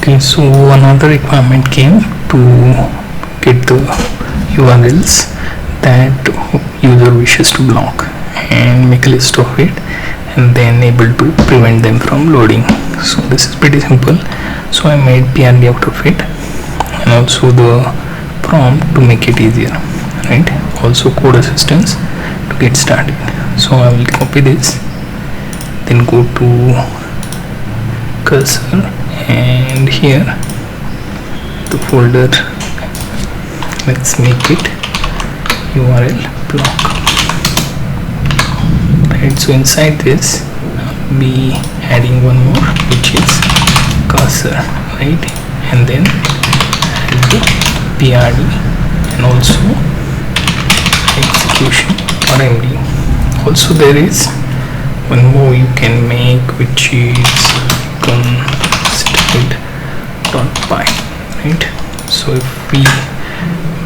Okay, so another requirement came to get the URLs that user wishes to block and make a list of it and then able to prevent them from loading. So this is pretty simple. So I made PRD out of it and also the prompt to make it easier, right? Also code assistance to get started. So I will copy this, then go to cursor and here the folder, let's make it URL block, right? So inside this I'll be adding one more, which is cursor, right? And then add the PRD and also execution or MD. Also there is one more you can make, which is const.py, right? So if we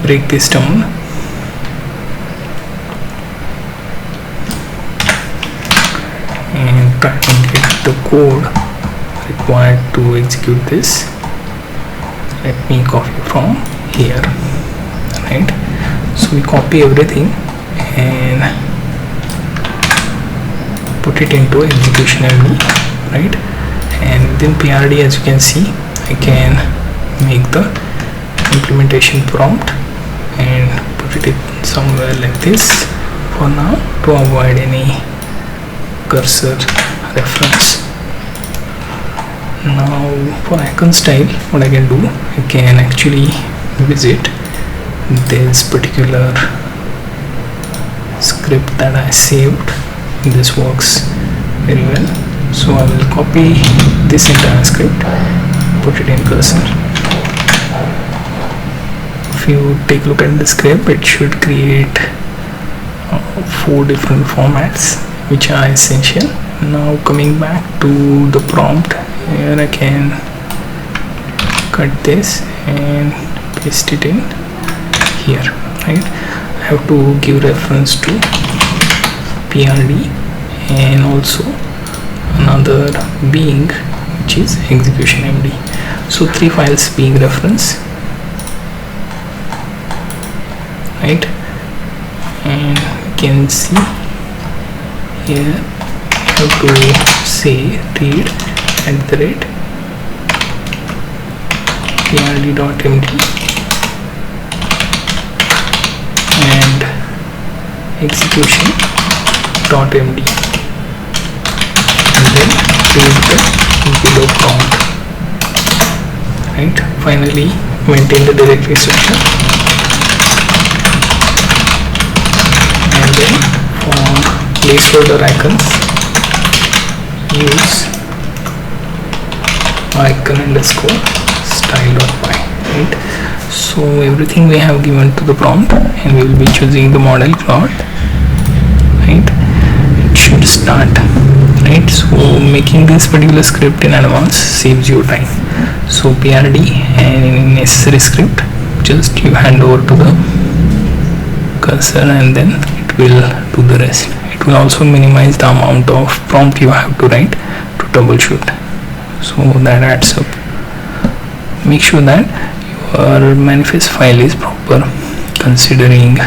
break this down, and try to get the code required to execute this, let me copy from here, right? So we copy everything and put it into execution MD, right? And within PRD, as you can see, I can make the implementation prompt and put it somewhere like this for now to avoid any cursor reference. Now for icon style, what I can do, I can actually visit this particular script that I saved. This works very well. So I will copy this entire script, put it in cursor. If you take a look at the script, it should create 4 different formats which are essential. Now coming back to the prompt, here I can cut this and paste it in here, right? I have to give reference to PRD and also another being, which is execution MD. So 3 files being reference, right? And you can see here I have to say read @prd.md and execution.md, and then read the below prompt, right? Finally maintain the directory structure, and then for placeholder icons use icon underscore style.py, right? So everything we have given to the prompt, and we will be choosing the model cloud, right? It should start, right? So making this particular script in advance saves you time. So PRD and any necessary script, just you hand over to the cursor and then it will do the rest. It will also minimize the amount of prompt you have to write to troubleshoot, so that adds up. Make sure that your manifest file is proper, considering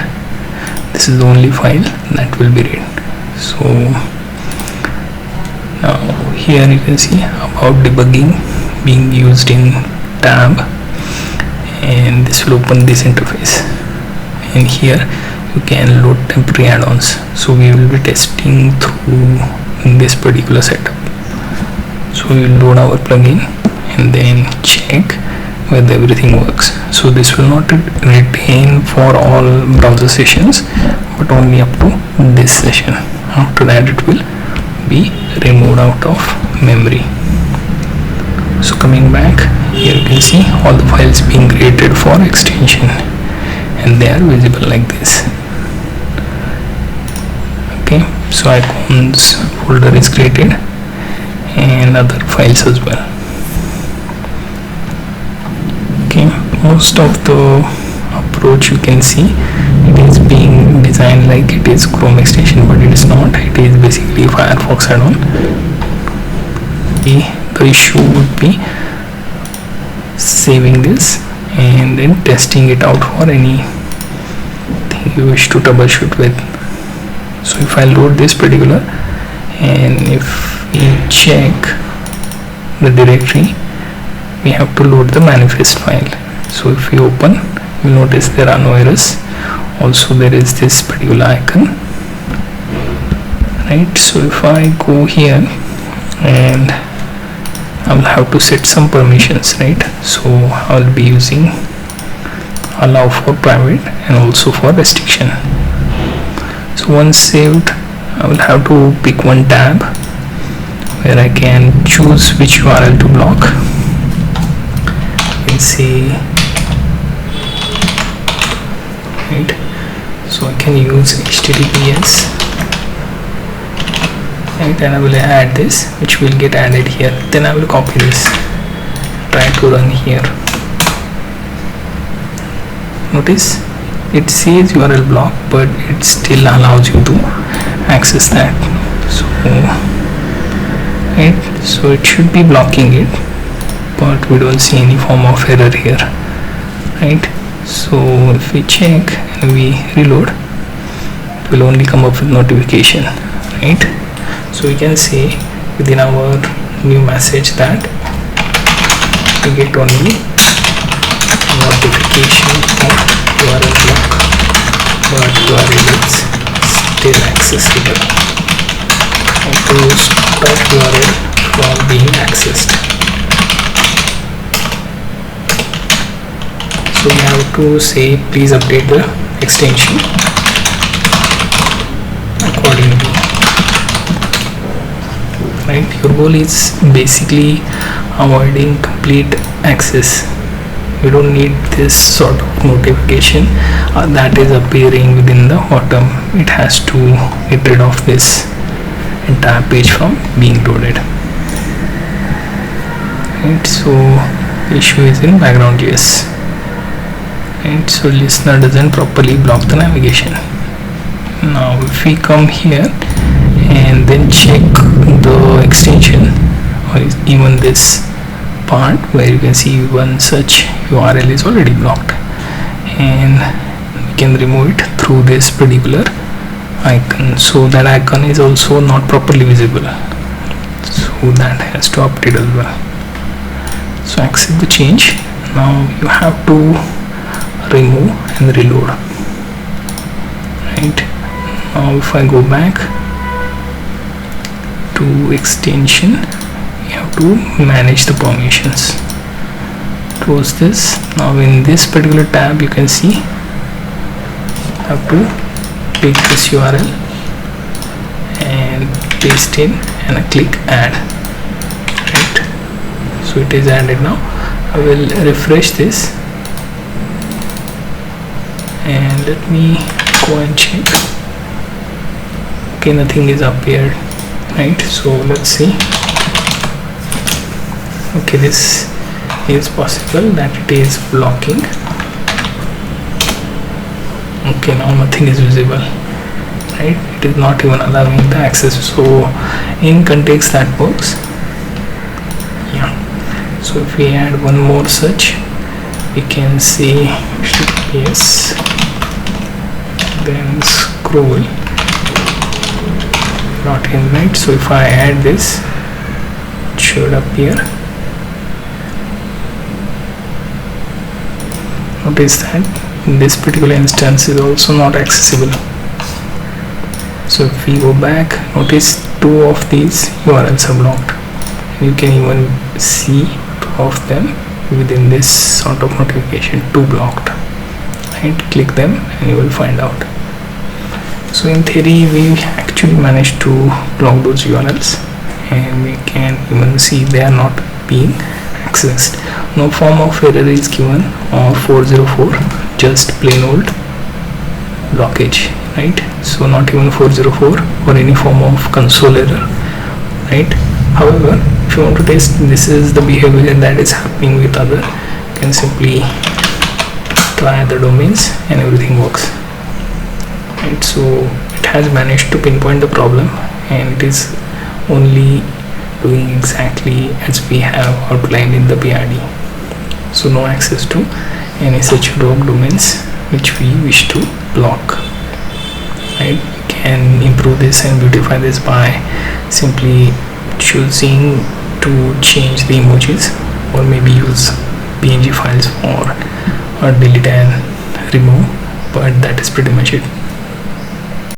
this is the only file that will be read. So now here you can see about debugging being used in tab, and this will open this interface, and here you can load temporary add-ons. So we will be testing through this particular setup. So we will load our plugin and then check whether everything works. So this will not retain for all browser sessions, but only up to this session. After that it will be removed out of memory. So coming back, here you can see all the files being created for extension, and they are visible like this. Okay, so icons folder is created and other files as well. Okay, most of the approach you can see it is being designed like it is Chrome extension, but it is not. It is basically Firefox add-on. The issue would be saving this and then testing it out for anything you wish to troubleshoot with. So if I load this particular, and if we check the directory, we have to load the manifest file. So if we open, you notice there are no errors. Also there is this particular icon, right? So if I go here, and I will have to set some permissions, right? So I will be using allow for private and also for restriction. So once saved, I will have to pick one tab where I can choose which URL to block. You can see, right? So I can use HTTPS, right? And I will add this, which will get added here. Then I will copy this, try to run here. Notice it says URL block, but it still allows you to access that. So right, so it should be blocking it, but we don't see any form of error here, right? So if we check and we reload, it will only come up with notification, right? So we can see within our new message that we get only notification of URL block, but URL is still accessible. How to stop URL from being accessed? So we have to say please update the extension accordingly, right? Your goal is basically avoiding complete access. You don't need this sort of notification that is appearing within the bottom. It has to get rid of this entire page from being loaded, right? So the issue is in background.js, right? So listener doesn't properly block the navigation. Now if we come here and then check the extension, or even this part where you can see one such URL is already blocked, and we can remove it through this particular icon. So that icon is also not properly visible, so that has to update as well. So accept the change. Now you have to remove and reload, right? Now if I go back to extension, you have to manage the permissions. Close this. Now in this particular tab, you can see I have to take this URL and paste in and I click add, right? So it is added now. I will refresh this and let me go and check. Okay, nothing is appeared, right? So let's see. Okay, this is possible that it is blocking. Okay, now nothing is visible, right? It is not even allowing the access. So in context that works. Yeah. So if we add one more search, we can see HTTPS, then scroll .in, right? So if I add this, it should appear. Notice that this particular instance is also not accessible. So if we go back, notice two of these URLs are blocked. You can even see two of them within this sort of notification, two blocked, right? Click them and you will find out. So in theory, we actually managed to block those URLs, and we can even see they are not being accessed. No form of error is given or 404, just plain old blockage, right? So not even 404 or any form of console error, right? However, if you want to test this is the behavior that is happening with other, you can simply try the domains and everything works, right? So it has managed to pinpoint the problem, and it is only doing exactly as we have outlined in the PRD. so no access to any such rogue domains which we wish to block, right? You can improve this and beautify this by simply choosing to change the emojis, or maybe use PNG files for delete and remove, but that is pretty much it.